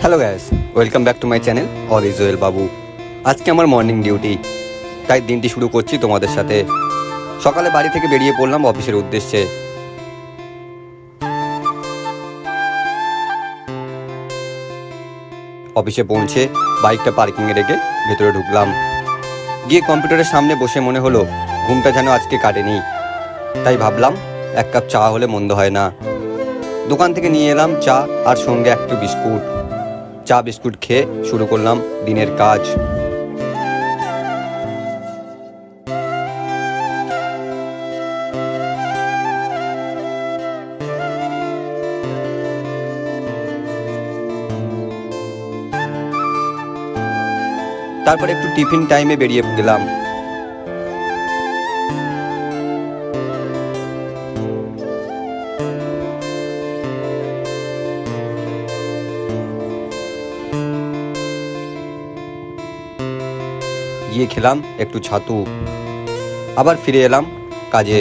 Hello guys, welcome back to my channel all is well বাবু। আজকে আমার morning duty, তাই দিনটি শুরু করছি তোমাদের সাথে। সকালে বাড়ি থেকে বেরিয়ে পড়লাম অফিসের উদ্দেশ্যে। অফিসে পৌঁছে বাইকটা পার্কিংয়ে রেখে ভেতরে ঢুকলাম। গিয়ে কম্পিউটারের সামনে বসে মনে হলো ঘুমটা যেন আজকে কাটেনি। তাই ভাবলাম এক কাপ চা হলে মন্দ হয় না। দোকান থেকে নিয়ে এলাম চা আর সঙ্গে একটু বিস্কুট। চা বিস্কুট খেয়ে শুরু করলাম দিনের কাজ। তারপর একটু টিফিন টাইমে বেরিয়ে গেলাম। গিয়ে খেলাম একটু ছাতু, আবার ফিরে এলাম কাজে।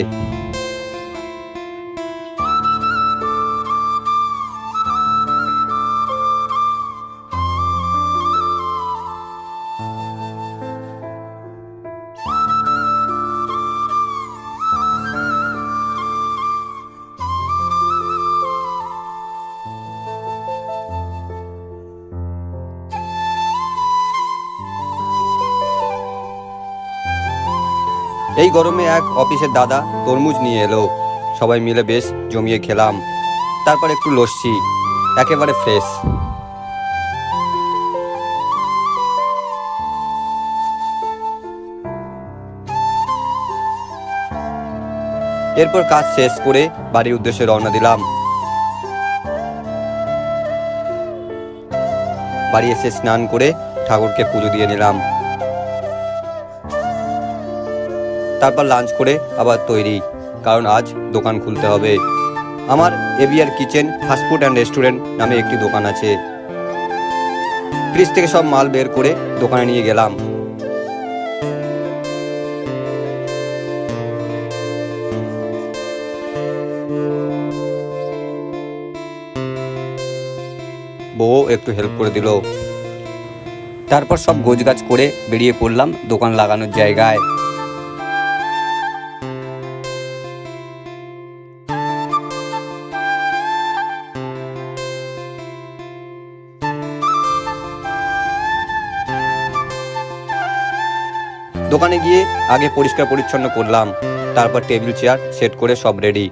এই গরমে এক অফিসের দাদা তরমুজ নিয়ে এলো, সবাই মিলে বেশ জমিয়ে খেলাম। তারপর একটু লস্যি, একেবারে ফ্রেশ। এরপর কাজ শেষ করে বাড়ির উদ্দেশ্যে রওনা দিলাম। বাড়ি এসে স্নান করে ঠাকুরকে পুজো দিয়ে নিলাম। তারপর লাঞ্চ করে আবার তৈরি, কারণ আজ দোকান খুলতে হবে। আমার AVR kitchen fast food and restaurant নামে একটি দোকান আছে। ফ্রিজ থেকে সব মাল বের করে দোকানে নিয়ে গেলাম। বউ একটু হেল্প করে দিল। তারপর সব গোছগাছ করে বেরিয়ে পড়লাম দোকান লাগানোর জায়গায়। দোকানে গিয়ে আগে পরিষ্কার পরিচ্ছন্ন করলাম, তারপর টেবিল চেয়ার সেট করে সব রেডি।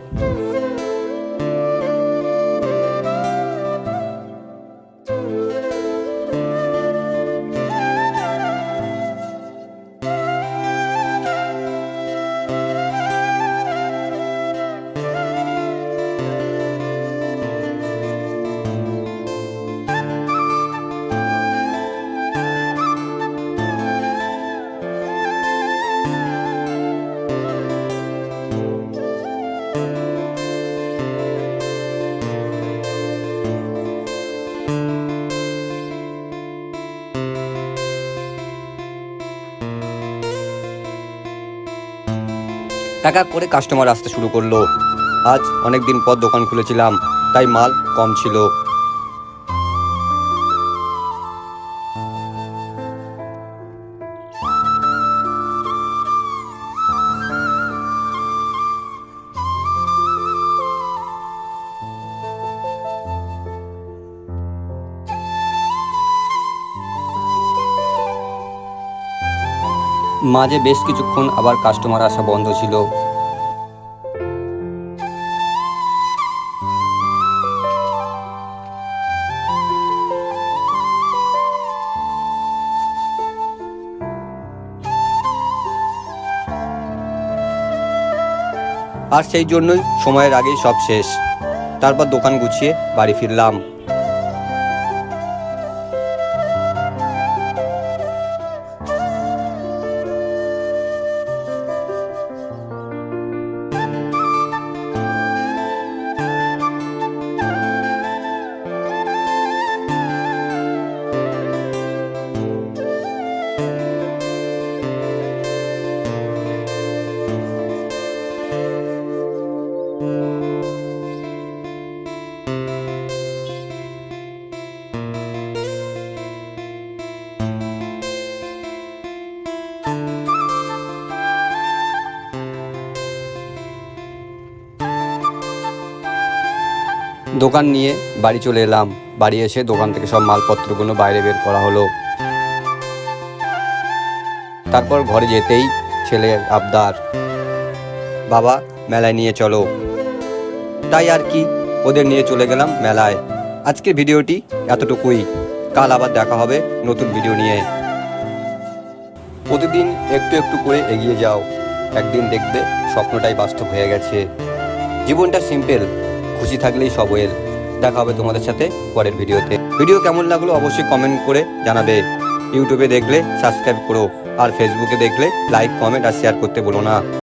এক এক করে কাস্টমার আসতে শুরু করলো। আজ অনেক দিন পর দোকান খুলেছিলাম, তাই মাল কম ছিল। মাঝে বেশ কিছুক্ষণ আবার কাস্টমার আসা বন্ধ ছিল। আর সেই জন্যই সময়ের আগেই সব শেষ। তারপর দোকান গুছিয়ে বাড়ি ফিরলাম। দোকান নিয়ে বাড়ি চলে এলাম। বাড়ি এসে দোকান থেকে সব মালপত্রগুলো বাইরে বের করা হলো। তারপর ঘরে যেতেই ছেলের আবদার, বাবা মেলায় নিয়ে চলো। তাই আর কি, ওদের নিয়ে চলে গেলাম মেলায়। আজকের ভিডিওটি এতটুকুই। কাল আবার দেখা হবে নতুন ভিডিও নিয়ে। প্রতিদিন একটু একটু করে এগিয়ে যাও, একদিন দেখবে স্বপ্নটাই বাস্তব হয়ে গেছে। জীবনটা সিম্পল, খুশি থাকলেই সব ওয়েল। দেখা হবে তোমাদের সাথে পরের ভিডিওতে। ভিডিও কেমন লাগলো অবশ্যই কমেন্ট করে জানাবে। ইউটিউবে দেখলে সাবস্ক্রাইব করো, আর ফেসবুকে দেখলে লাইক, কমেন্ট আর শেয়ার করতে বলো না।